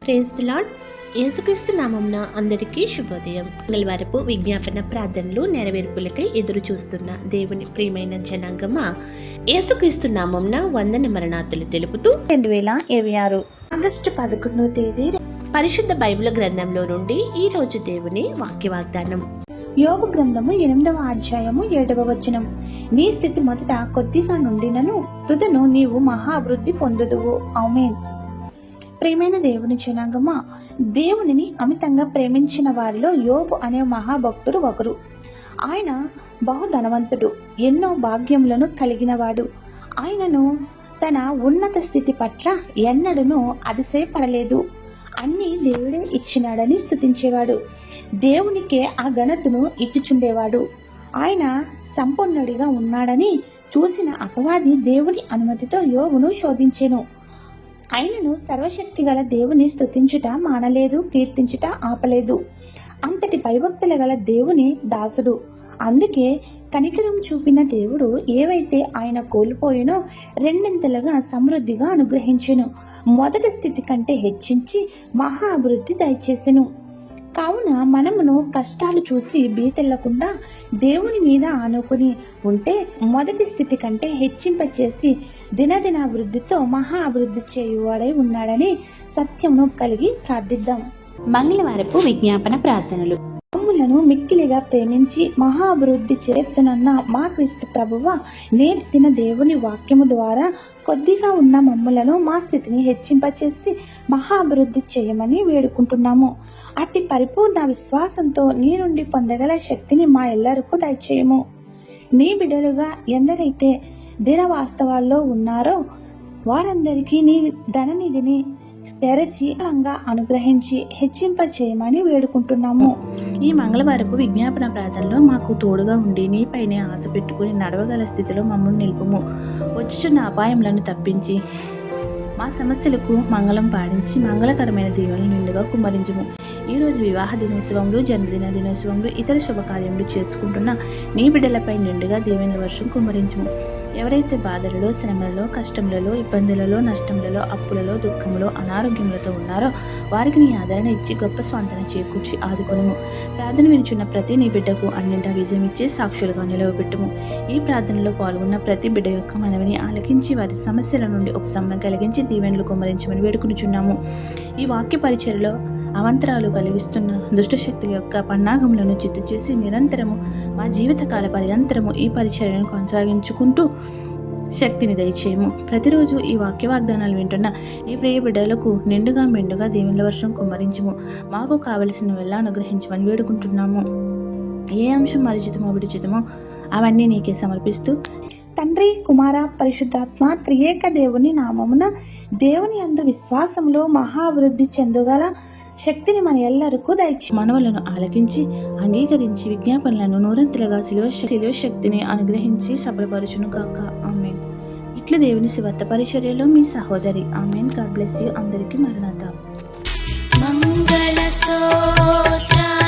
Praise the lord. యేసుక్రీస్తు నామమున అందరికీ శుభోదయం. మంగళవారపు విజ్ఞాపన ప్రార్థనలు నెరవేర్పులకై ఎదురు చూస్తున్న దేవుని ప్రియమైన జనాంగమా, యేసుక్రీస్తు నామమున వందన మరణాతులు తెలుపుతూ 2026 ఆగస్టు 11వ తేదీ పరిశుద్ధ బైబిల్ గ్రంథంలో నుండి ఈ రోజు దేవుని వాక్య వాగ్దానం. యోబు గ్రంథము 8వ అధ్యాయము 7వ వచనం. నీ స్థితి మొదట కొద్దిగా నుండినను తుదను నీవు మహా అభివృద్ధి పొందుదువు. ఆమేన్. ప్రియమైన దేవుని జనాంగమా, దేవునిని అమితంగా ప్రేమించిన వారిలో యోబు అనే మహాభక్తుడు ఒకరు. ఆయన బహుధనవంతుడు, ఎన్నో భాగ్యములను కలిగినవాడు. ఆయనను తన ఉన్నత స్థితి పట్ల ఎన్నడూనూ అతిశయపడలేదు. అన్నీ దేవుడే ఇచ్చినాడని స్తుతించేవాడు. దేవునికే ఆ ఘనతను ఇచ్చుచుండేవాడు. ఆయన సంపన్నుడిగా ఉన్నాడని చూసిన అపవాది దేవుని అనుమతితో యోబును శోధించెను. ఆయనను సర్వశక్తి గల దేవుని స్తుతించుట మానలేదు, కీర్తించుట ఆపలేదు. అంతటి భయభక్తుల గల దేవుని దాసుడు. అందుకే కనికరం చూపిన దేవుడు ఏవైతే ఆయన కోల్పోయినో రెండింతలుగా సమృద్ధిగా అనుగ్రహించెను. మొదటి స్థితి కంటే హెచ్చించి మహా అభివృద్ధి దయచేసెను. కావున మనమును కష్టాలు చూసి భీతిల్లకుండా దేవుని మీద ఆనుకుని ఉంటే మొదటి స్థితి కంటే హెచ్చింపచేసి దినదినాభివృద్ధితో మహా అభివృద్ధి చేయువాడై ఉన్నాడని సత్యమును కలిగి ప్రార్థిద్దాం. మంగళవారపు విజ్ఞాపన ప్రార్థనలు. మమ్ములను మిక్కిలిగా ప్రేమించి మహా అభివృద్ధి చేస్తున్న మా క్రీస్తు ప్రభువ, నేటి దిన దేవుని వాక్యము ద్వారా కొద్దిగా ఉన్న మమ్ములను మా స్థితిని హెచ్చింపచేసి మహా అభివృద్ధి చేయమని వేడుకుంటున్నాము. అట్టి పరిపూర్ణ విశ్వాసంతో నీ నుండి పొందగల శక్తిని మా ఎల్లరికూ దయచేయము. నీ బిడ్డలుగా ఎందరైతే దిన వాస్తవాల్లో ఉన్నారో వారందరికీ నీ ధననిధిని తెరచి అనుగ్రహించి హెచ్చింప చేయమని వేడుకుంటున్నాము. ఈ మంగళవారపు విజ్ఞాపన ప్రార్థనలో మాకు తోడుగా ఉండి నీపైనే ఆశ పెట్టుకుని నడవగల స్థితిలో మమ్మల్ని నిలుపుము. వచ్చుచున్న అపాయములను తప్పించి మా సమస్యలకు మంగళం పాడించి మంగళకరమైన దీవెనలు నిండుగా కుమ్మరించుము. ఈరోజు వివాహ దినోత్సవంలో, జన్మదిన దినోత్సవంలో, ఇతర శుభకార్యములు చేసుకుంటున్న నీ బిడ్డలపై నిండుగా దీవెనల వర్షం కుమ్మరించుము. ఎవరైతే బాధలలో, శ్రమలలో, కష్టములలో, ఇబ్బందులలో, నష్టములలో, అప్పులలో, దుఃఖములో, అనారోగ్యములతో ఉన్నారో వారికి నీ ఆదరణ ఇచ్చి గొప్ప స్వాంతన చేకూర్చి ఆదుకొనుము. ప్రార్థన వినుచున్న ప్రతి నీ బిడ్డకు అన్నింటా విజయం ఇచ్చి సాక్షులుగా నిలవబెట్టుము. ఈ ప్రార్థనలో పాల్గొన్న ప్రతి బిడ్డ యొక్క మనవిని ఆలకించి వారి సమస్యల నుండి ఉపశమనం కలిగించి దీవెనలు కుమ్మరించమని వేడుకొనుచున్నాము. ఈ వాక్య పరిచర్యలో అవంతరాలు కలిగిస్తున్న దుష్టశక్తుల యొక్క పన్నాగములను చిత్తు చేసి నిరంతరము మా జీవితకాల పర్యంతరము ఈ పరిచర్యను కొనసాగించుకుంటూ శక్తిని దయచేయము. ప్రతిరోజు ఈ వాక్య వాగ్దానాలు వింటున్న ఈ ప్రియ బిడ్డలకు నిండుగా మెండుగా దీవెనల వర్షం కుమ్మరించుము. మాకు కావలసిన వెళ్ళ అనుగ్రహించమని వేడుకుంటున్నాము. ఏ అంశం మరిచితమో విడిచితమో అవన్నీ నీకే సమర్పిస్తూ తండ్రి, కుమార, పరిశుద్ధాత్మ త్రియేక దేవుని నామమున దేవుని యందు విశ్వాసంలో మహా అభివృద్ధి చెందుగల శక్తిని మన ఎల్లరికూ దయచి మనవులను ఆలకించి అంగీకరించి విజ్ఞాపనలను నూరంతులుగా శిలువ శక్తిని అనుగ్రహించి సఫలపరచును గాక. ఆమేన్. ఇట్లా దేవుని సువార్త పరిచర్యలో మీ సహోదరి. ఆమేన్. God bless you. అందరికీ మరణాత. మంగళ స్తోత్రార్పణలు